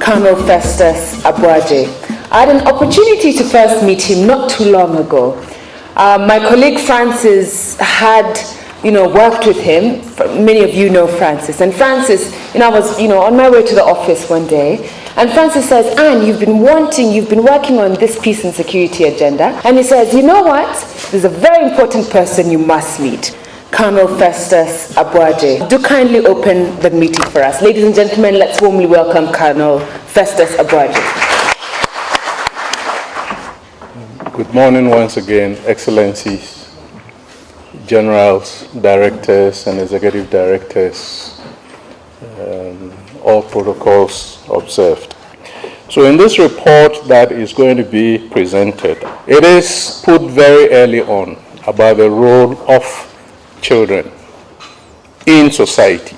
Colonel Festus Abuaje. I had an opportunity to first meet him not too long ago. My colleague Francis had, worked with him. Many of you know Francis. And Francis, I was, on my way to the office one day, and Francis says, Anne, you've been working on this peace and security agenda. And he says, you know what? There's a very important person you must meet. Colonel Festus Abuaje. Do kindly open the meeting for us. Ladies and gentlemen, let's warmly welcome Colonel Festus Abuaje. Good morning once again, Excellencies, Generals, Directors, and Executive Directors, all protocols observed. So in this report that is going to be presented, it is put very early on about the role of children in society.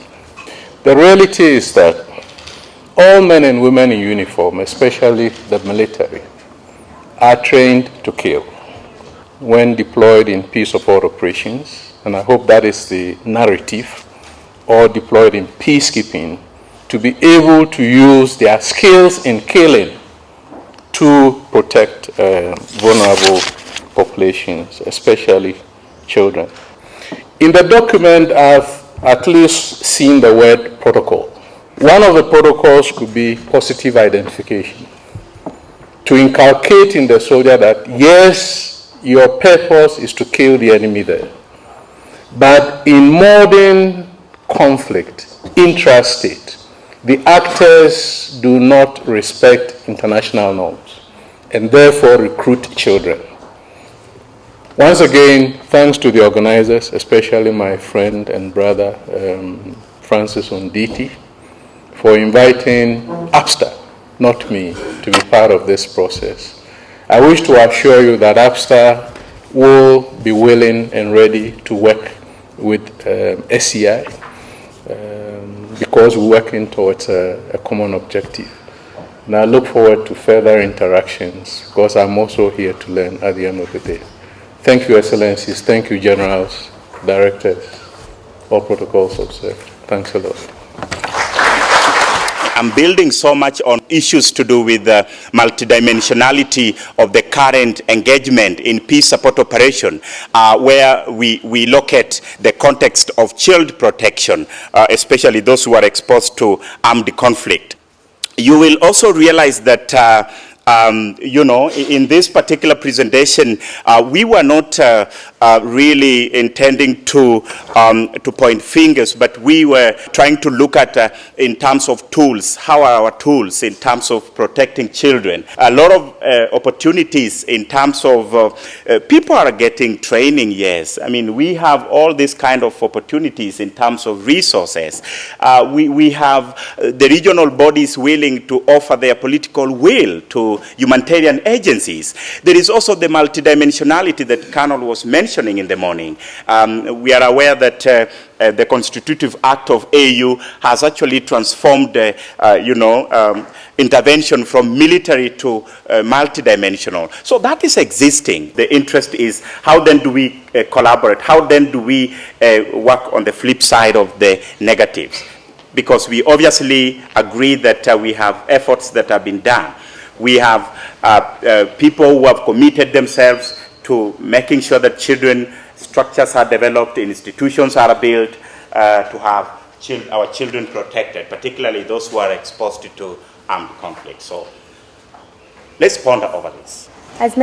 The reality is that all men and women in uniform, especially the military, are trained to kill when deployed in peace support operations, and I hope that is the narrative, or deployed in peacekeeping, to be able to use their skills in killing to protect vulnerable populations, especially children. In the document, I've at least seen the word protocol. One of the protocols could be positive identification, to inculcate in the soldier that, yes, your purpose is to kill the enemy there. But in modern conflict, intrastate, the actors do not respect international norms and therefore recruit children. Once again, thanks to the organizers, especially my friend and brother, Francis Onditi, for inviting APSTA, not me, to be part of this process. I wish to assure you that APSTA will be willing and ready to work with SCI because we're working towards a common objective. And I look forward to further interactions because I'm also here to learn at the end of the day. Thank you, Excellencies. Thank you, Generals, Directors, all protocols observed. Thanks a lot. I'm building so much on issues to do with the multidimensionality of the current engagement in peace support operation, where we look at the context of child protection, especially those who are exposed to armed conflict. You will also realize that in this particular presentation, we were not really intending to point fingers, but we were trying to look at, in terms of tools, how are our tools in terms of protecting children. A lot of opportunities in terms of people are getting training, yes. I mean, we have all these kind of opportunities in terms of resources. We have the regional bodies willing to offer their political will to humanitarian agencies. There is also the multidimensionality that Colonel was mentioning in the morning. We are aware that the Constitutive Act of AU has actually transformed, intervention from military to multidimensional. So that is existing. The interest is how then do we collaborate? How then do we work on the flip side of the negatives? Because we obviously agree that we have efforts that have been done. We have people who have committed themselves to making sure that children structures are developed, institutions are built to have our children protected, particularly those who are exposed to armed conflict. So let's ponder over this. As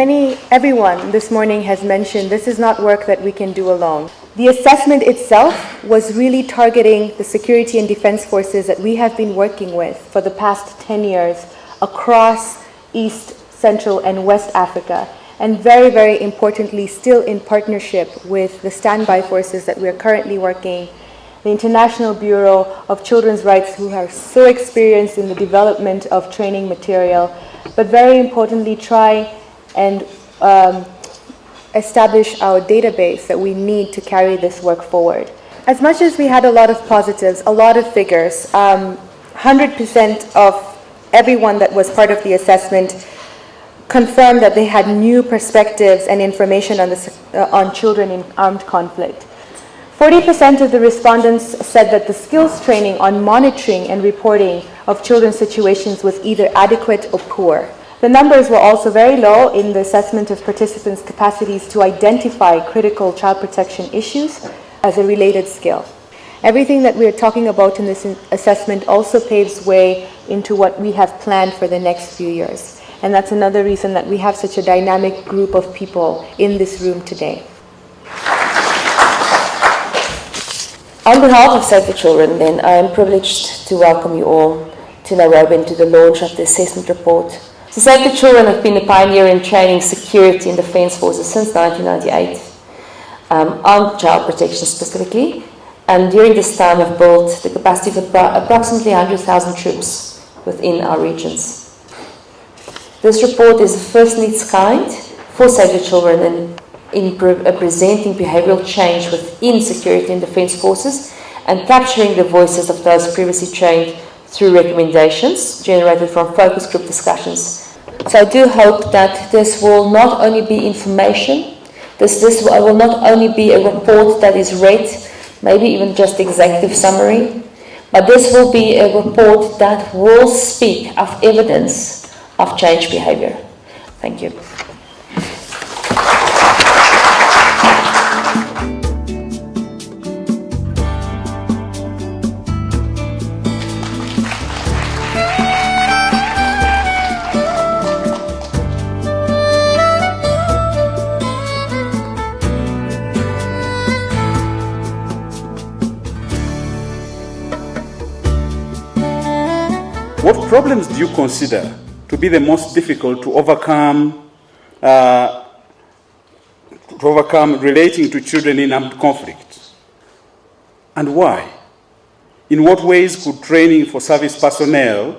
everyone this morning has mentioned, this is not work that we can do alone. The assessment itself was really targeting the security and defense forces that we have been working with for the past 10 years across East, Central, and West Africa, and very, very importantly, still in partnership with the standby forces that we are currently working, the International Bureau of Children's Rights, who are so experienced in the development of training material, but very importantly, try and establish our database that we need to carry this work forward. As much as we had a lot of positives, a lot of figures, 100% of everyone that was part of the assessment confirmed that they had new perspectives and information on children in armed conflict. 40% of the respondents said that the skills training on monitoring and reporting of children's situations was either adequate or poor. The numbers were also very low in the assessment of participants' capacities to identify critical child protection issues as a related skill. Everything that we are talking about in this assessment also paves way into what we have planned for the next few years. And that's another reason that we have such a dynamic group of people in this room today. On behalf of Save the Children, then, I am privileged to welcome you all to Nairobi and to the launch of the assessment report. So Save the Children have been a pioneer in training security and defence forces since 1998, on child protection specifically, and during this time have built the capacity of approximately 100,000 troops within our regions. This report is the first in its kind for Save the Children in presenting behavioural change within security and defence forces and capturing the voices of those previously trained through recommendations generated from focus group discussions. So I do hope that this will not only be information, this will not only be a report that is read, maybe even just executive summary, but this will be a report that will speak of evidence of change behaviour. Thank you. What problems do you consider to be the most difficult to overcome relating to children in armed conflict? And why? In what ways could training for service personnel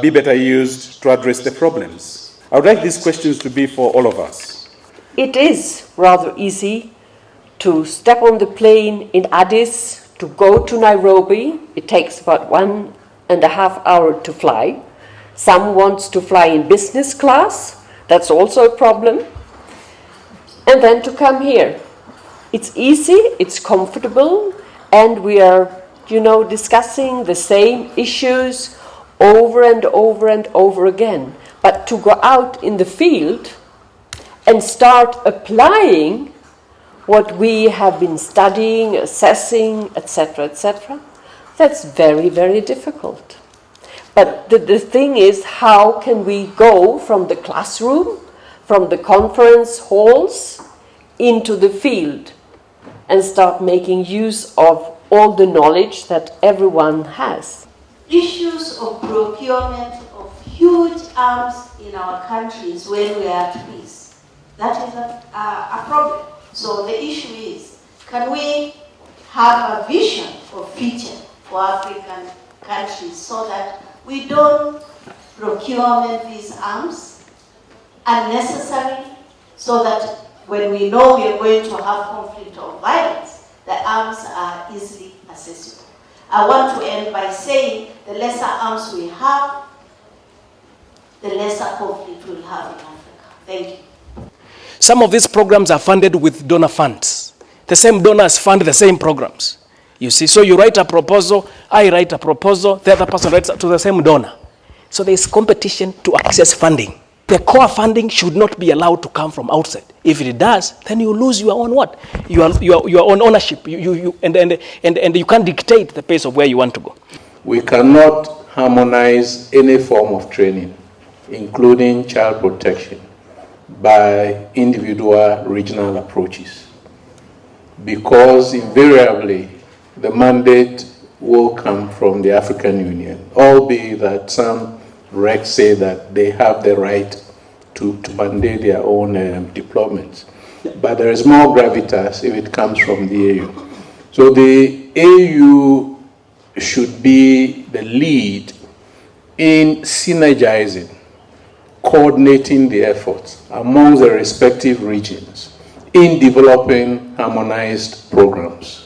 be better used to address the problems? I would like these questions to be for all of us. It is rather easy to step on the plane in Addis, to go to Nairobi. It takes about 1.5 hours to fly. Some wants to fly in business class. That's also a problem. And then to come here. It's easy, it's comfortable, and we are, discussing the same issues over and over and over again. But to go out in the field and start applying what we have been studying, assessing, etc., that's very, very difficult. But the thing is, how can we go from the classroom, from the conference halls, into the field and start making use of all the knowledge that everyone has? Issues of procurement of huge arms in our countries when we are at peace. That is a problem. So the issue is, can we have a vision or future for African countries so that we don't procure these arms unnecessarily, so that when we know we are going to have conflict or violence, the arms are easily accessible. I want to end by saying the lesser arms we have, the lesser conflict we'll have in Africa. Thank you. Some of these programs are funded with donor funds. The same donors fund the same programs. You see, so you write a proposal, I write a proposal, the other person writes to the same donor. So there is competition to access funding. The core funding should not be allowed to come from outside. If it does, then you lose your own what? Your own ownership. And you can't dictate the pace of where you want to go. We cannot harmonize any form of training, including child protection, by individual regional approaches, because invariably the mandate will come from the African Union, albeit that some regs say that they have the right to mandate their own deployments. But there is more gravitas if it comes from the AU. So the AU should be the lead in synergizing, coordinating the efforts among the respective regions in developing harmonized programs.